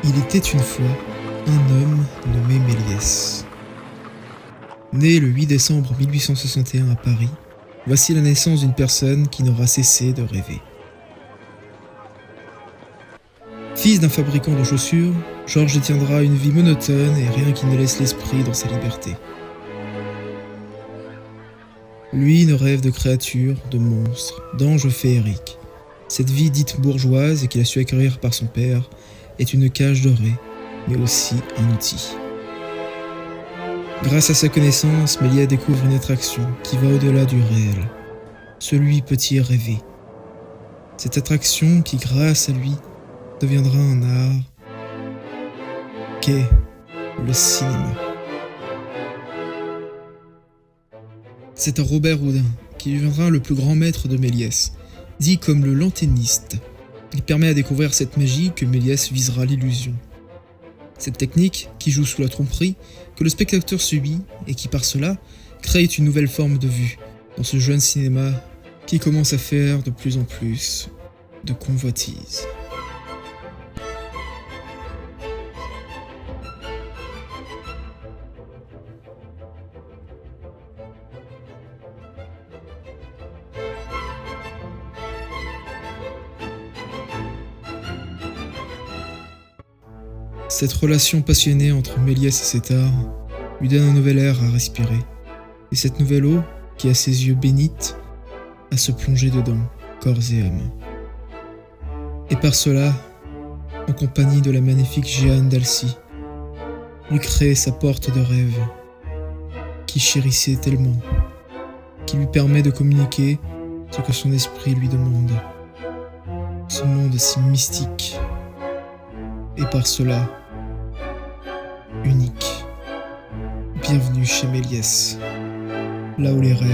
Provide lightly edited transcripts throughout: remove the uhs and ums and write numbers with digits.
Il était une fois un homme nommé Méliès. Né le 8 décembre 1861 à Paris, voici la naissance d'une personne qui n'aura cessé de rêver. Fils d'un fabricant de chaussures, Georges tiendra une vie monotone et rien qui ne laisse l'esprit dans sa liberté. Lui ne rêve de créatures, de monstres, d'anges féeriques. Cette vie dite bourgeoise et qu'il a su acquérir par son père est une cage dorée, mais aussi un outil. Grâce à sa connaissance, Méliès découvre une attraction qui va au-delà du réel. Celui peut-il rêver. Cette attraction qui, grâce à lui, deviendra un art qu'est le cinéma. C'est un Robert Houdin qui deviendra le plus grand maître de Méliès, dit comme le lanterniste. Il permet à découvrir cette magie que Méliès visera l'illusion. Cette technique, qui joue sous la tromperie, que le spectateur subit et qui par cela crée une nouvelle forme de vue dans ce jeune cinéma qui commence à faire de plus en plus de convoitises. Cette relation passionnée entre Méliès et cet art lui donne un nouvel air à respirer, et cette nouvelle eau, qui a ses yeux bénites, à se plonger dedans, corps et âme. Et par cela, en compagnie de la magnifique Jeanne d'Alcy, lui crée sa porte de rêve, qui chérissait tellement, qui lui permet de communiquer ce que son esprit lui demande. Ce monde si mystique, et par cela, unique. Bienvenue chez Méliès, là où les rêves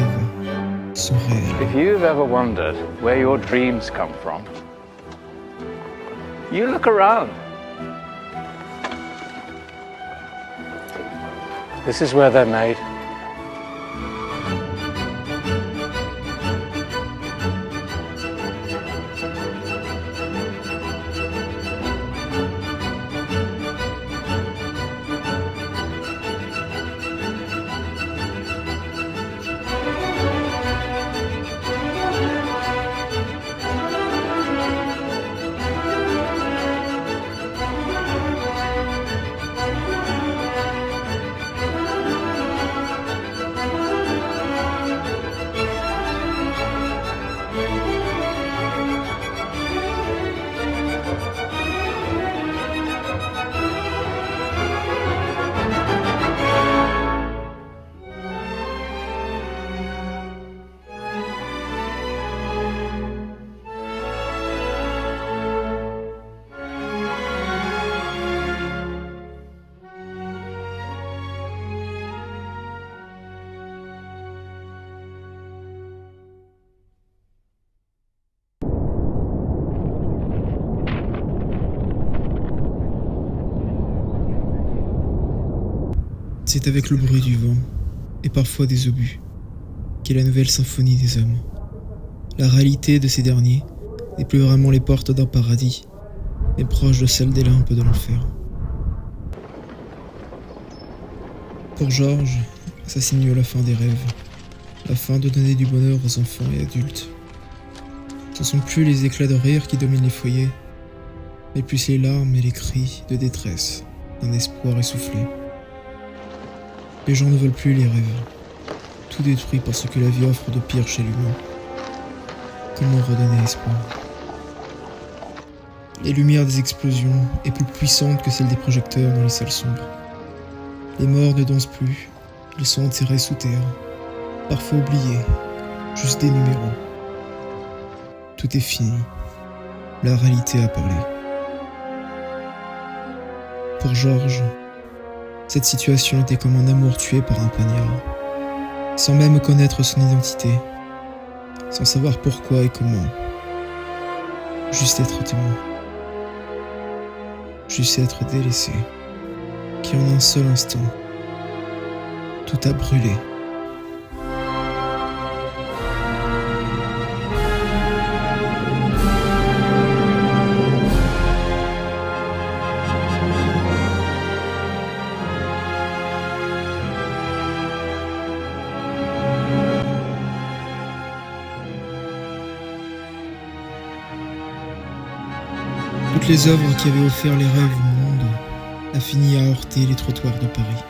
sont réels. If you've ever wondered where your dreams come from, you look around. This is where they're made. C'est avec le bruit du vent, et parfois des obus, qu'est la nouvelle symphonie des hommes. La réalité de ces derniers n'est plus vraiment les portes d'un paradis, mais proche de celle des limbes de l'enfer. Pour Georges, ça signe la fin des rêves, la fin de donner du bonheur aux enfants et adultes. Ce ne sont plus les éclats de rire qui dominent les foyers, mais plus les larmes et les cris de détresse d'un espoir essoufflé. Les gens ne veulent plus les rêves, tout détruit par ce que la vie offre de pire chez l'humain. Comment redonner espoir? Les lumières des explosions est plus puissantes que celles des projecteurs dans les salles sombres. Les morts ne dansent plus, ils sont enterrés sous terre, parfois oubliés, juste des numéros. Tout est fini, la réalité a parlé. Pour Georges, cette situation était comme un amour tué par un poignard, sans même connaître son identité, sans savoir pourquoi et comment. Juste être témoin, juste être délaissé, qui en un seul instant, tout a brûlé. les œuvres qui avaient offert les rêves au monde a fini à heurter les trottoirs de Paris.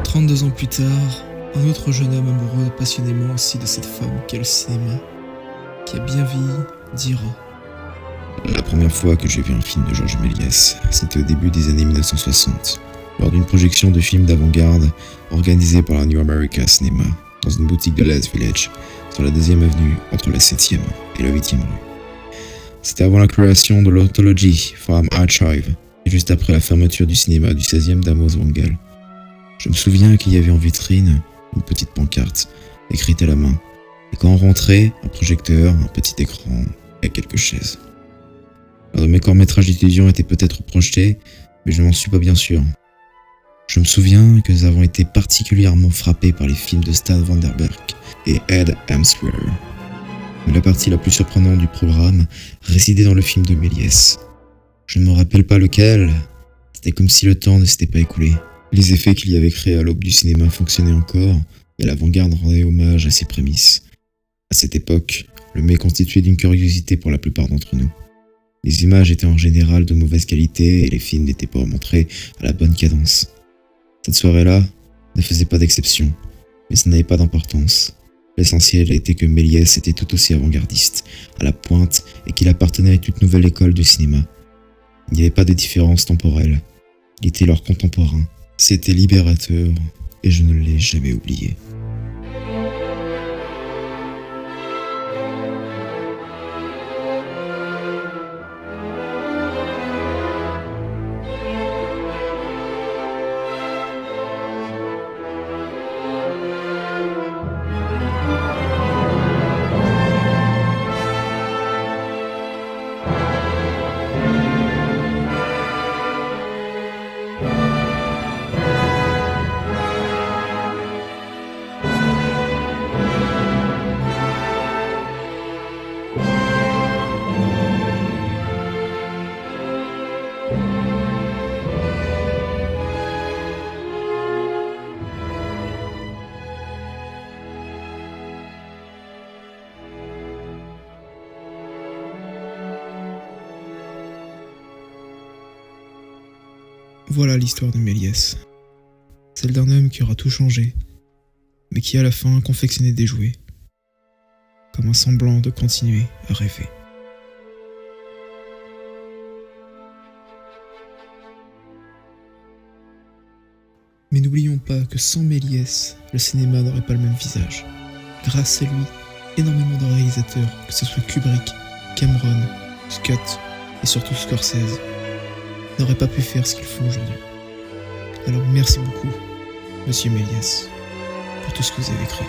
« 32 ans plus tard, un autre jeune homme amoureux passionnément aussi de cette femme qu'est le cinéma, qui a bien vieilli, dira. La première fois que j'ai vu un film de Georges Méliès, c'était au début des années 1960, lors d'une projection de films d'avant-garde organisée par la New America Cinema, dans une boutique de l'Est Village, sur la 2e avenue entre la 7e et la 8e rue. C'était avant la création de l'Anthology Film Archive, et juste après la fermeture du cinéma du 16e d'Amos Wangel. Je me souviens qu'il y avait en vitrine une petite pancarte, écrite à la main, et quand on rentrait, un projecteur, un petit écran et quelques chaises. L'un de mes courts-métrages d'étudiants était peut-être projeté, mais je n'en suis pas bien sûr. Je me souviens que nous avons été particulièrement frappés par les films de Stan Van Der Berg et Ed Hemsworth. Mais la partie la plus surprenante du programme résidait dans le film de Méliès. Je ne me rappelle pas lequel, c'était comme si le temps ne s'était pas écoulé. Les effets qu'il y avait créés à l'aube du cinéma fonctionnaient encore, et l'avant-garde rendait hommage à ses prémices. À cette époque, le mets constituait d'une curiosité pour la plupart d'entre nous. Les images étaient en général de mauvaise qualité et les films n'étaient pas montrés à la bonne cadence. Cette soirée-là ne faisait pas d'exception, mais ça n'avait pas d'importance. L'essentiel était que Méliès était tout aussi avant-gardiste, à la pointe, et qu'il appartenait à une toute nouvelle école de cinéma. Il n'y avait pas de différence temporelle. Il était leur contemporain. C'était libérateur, et je ne l'ai jamais oublié. Voilà l'histoire de Méliès. Celle d'un homme qui aura tout changé, mais qui à la fin confectionnait des jouets, comme un semblant de continuer à rêver. Mais n'oublions pas que sans Méliès, le cinéma n'aurait pas le même visage. Grâce à lui, énormément de réalisateurs, que ce soit Kubrick, Cameron, Scott et surtout Scorsese, n'auraient pas pu faire ce qu'ils font aujourd'hui. Alors merci beaucoup, Monsieur Méliès, pour tout ce que vous avez créé.